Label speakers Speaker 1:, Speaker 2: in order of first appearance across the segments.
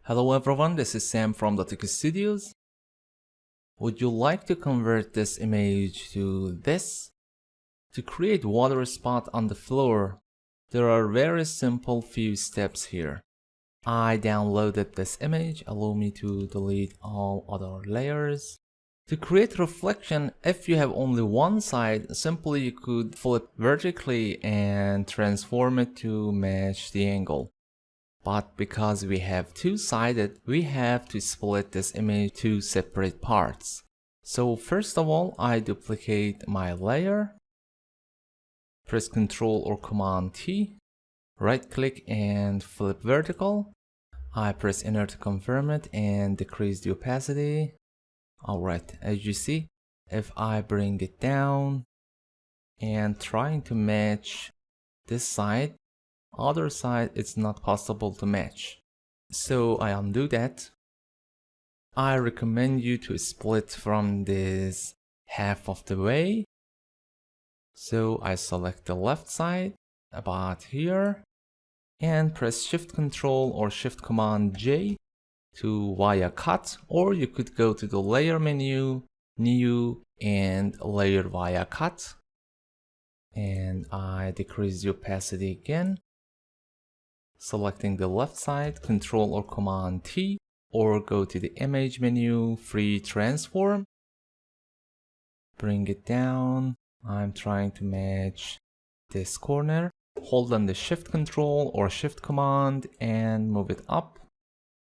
Speaker 1: Hello everyone, this is Sam from DATEC Studios. Would you like to convert this image to this? To create water spot on the floor, there are very simple few steps here. I downloaded this image, allow me to delete all other layers. To create reflection, if you have only one side, simply you could flip vertically and transform it to match the angle. But because we have two-sided, we have to split this image to separate parts. So first of all, I duplicate my layer, press Ctrl or Command T, right click and flip vertical. I press enter to confirm it and decrease the opacity. Alright, as you see, if I bring it down and trying to match this side, other side it's not possible to match. So I undo that. I recommend you to split from this half of the way. So I select the left side about here and press Shift Control or Shift Command J to via cut, or you could go to the layer menu, new, and layer via cut. And I decrease the opacity again. Selecting the left side, Ctrl or Command T, or go to the image menu, free transform. Bring it down. I'm trying to match this corner. Hold on the Shift Control or Shift Command and move it up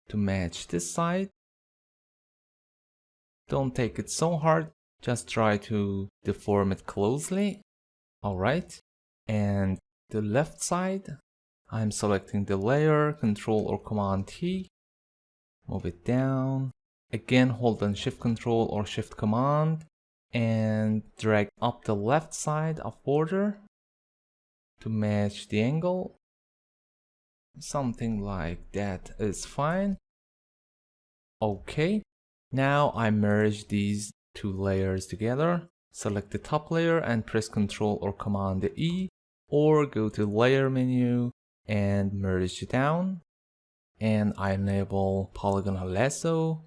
Speaker 1: to match this side. Don't take it so hard, just try to deform it closely. Alright, and the left side, I'm selecting the layer, Ctrl or Command T, move it down. Again, hold on Shift Control or Shift Command and drag up the left side of border to match the angle. Something like that is fine. Okay, now I merge these two layers together. Select the top layer and press Ctrl or Command E, or go to layer menu and merge it down. And I enable polygonal lasso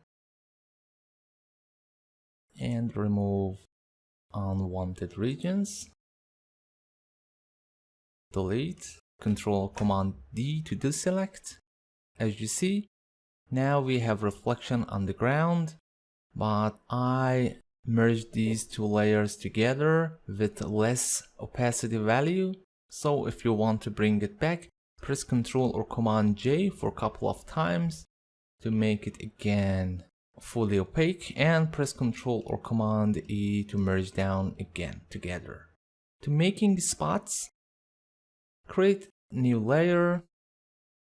Speaker 1: and remove unwanted regions. Delete. Ctrl Command D to deselect. As you see, now we have reflection on the ground, but I merged these two layers together with less opacity value. So if you want to bring it back, press Ctrl or Command J for a couple of times to make it again fully opaque, and press Ctrl or Command E to merge down again together. To making spots, create new layer.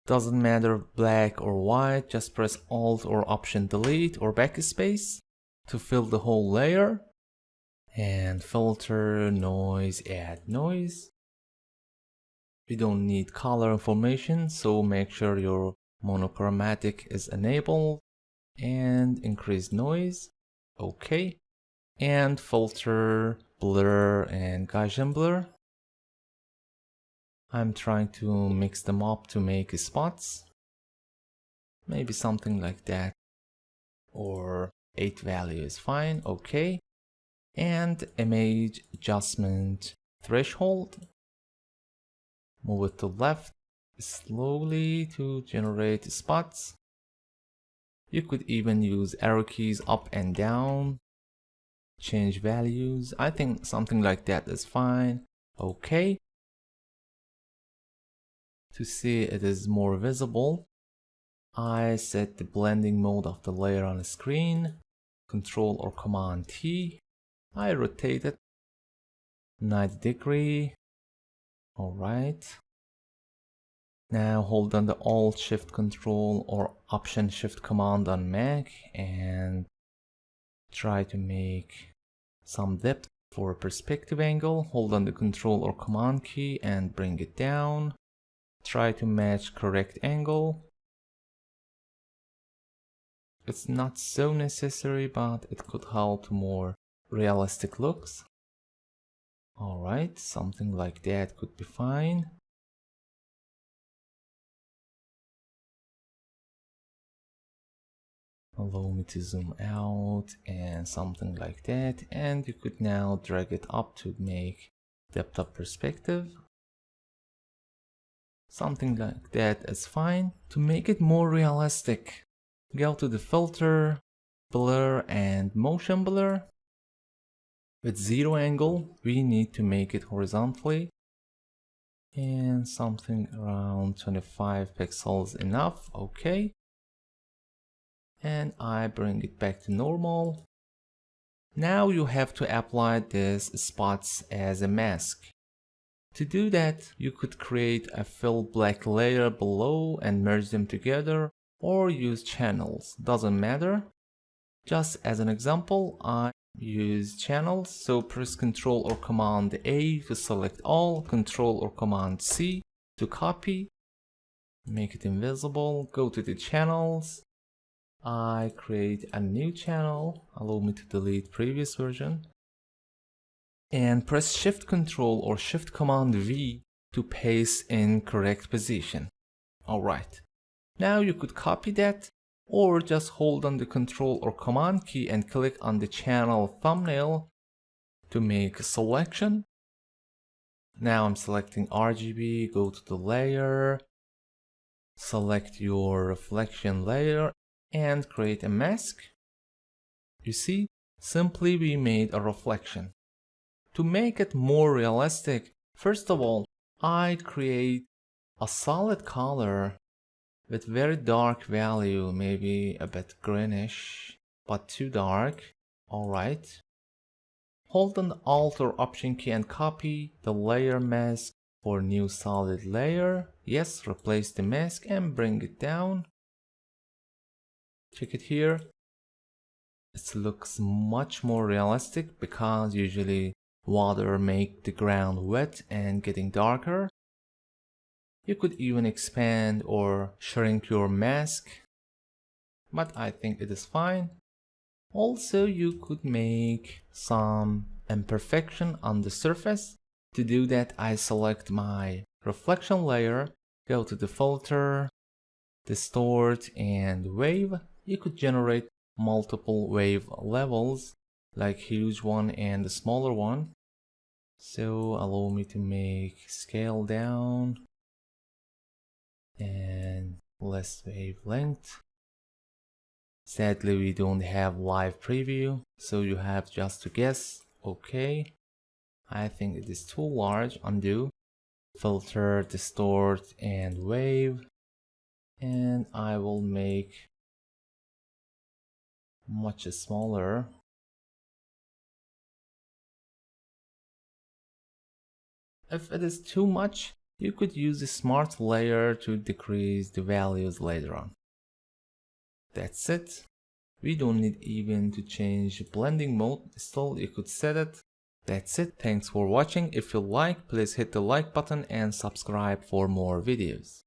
Speaker 1: Doesn't matter black or white, just press Alt or Option Delete or Backspace to fill the whole layer. And filter, noise, add noise. We don't need color information, so make sure your monochromatic is enabled. And increase noise. Okay. And filter, blur, and Gaussian blur. I'm trying to mix them up to make spots. Maybe something like that. Or 8 value is fine. Okay. And image adjustment threshold. Move it to left slowly to generate spots. You could even use arrow keys up and down. Change values. I think something like that is fine. Okay. To see it is more visible, I set the blending mode of the layer on the screen. Ctrl or Command T. I rotate it 90 degrees. Alright. Now hold on the Alt Shift Control or Option Shift Command on Mac and try to make some depth for perspective angle. Hold on the Control or Command key and bring it down. Try to match correct angle. It's not so necessary, but it could help more realistic looks. Alright, something like that could be fine. Allow me to zoom out and something like that, and you could now drag it up to make depth of perspective. Something like that is fine. To make it more realistic, go to the filter, blur and motion blur. With 0 angle, we need to make it horizontally, and something around 25 pixels enough. Okay. And I bring it back to normal. Now you have to apply these spots as a mask. To do that, you could create a fill black layer below and merge them together, or use channels, doesn't matter. Just as an example, I use channels, so press Ctrl or Command A to select all, Ctrl or Command C to copy, make it invisible, go to the channels. I create a new channel, allow me to delete previous version, and press Shift Control or Shift Command V to paste in correct position. Alright, now you could copy that, or just hold on the Control or Command key and click on the channel thumbnail to make a selection. Now I'm selecting RGB, go to the layer, select your reflection layer, and create a mask. You see, simply we made a reflection. To make it more realistic, first of all, I create a solid color with very dark value, maybe a bit greenish, but too dark. Alright. Hold on the Alt or Option key and copy the layer mask for new solid layer. Yes, replace the mask and bring it down. Check it here. It looks much more realistic because usually water make the ground wet and getting darker. You could even expand or shrink your mask, but I think it is fine. Also, you could make some imperfection on the surface. To do that, I select my reflection layer, go to the filter, distort and wave. You could generate multiple wave levels, like huge one and a smaller one. So allow me to make scale down and less wavelength. Sadly, we don't have live preview, so you have just to guess. Okay, I think it is too large. Undo, filter, distort and wave, and I will make much smaller. If it is too much, you could use a smart layer to decrease the values later on. That's it. We don't need even to change blending mode, still you could set it. That's it. Thanks for watching. If you like, please hit the like button and subscribe for more videos.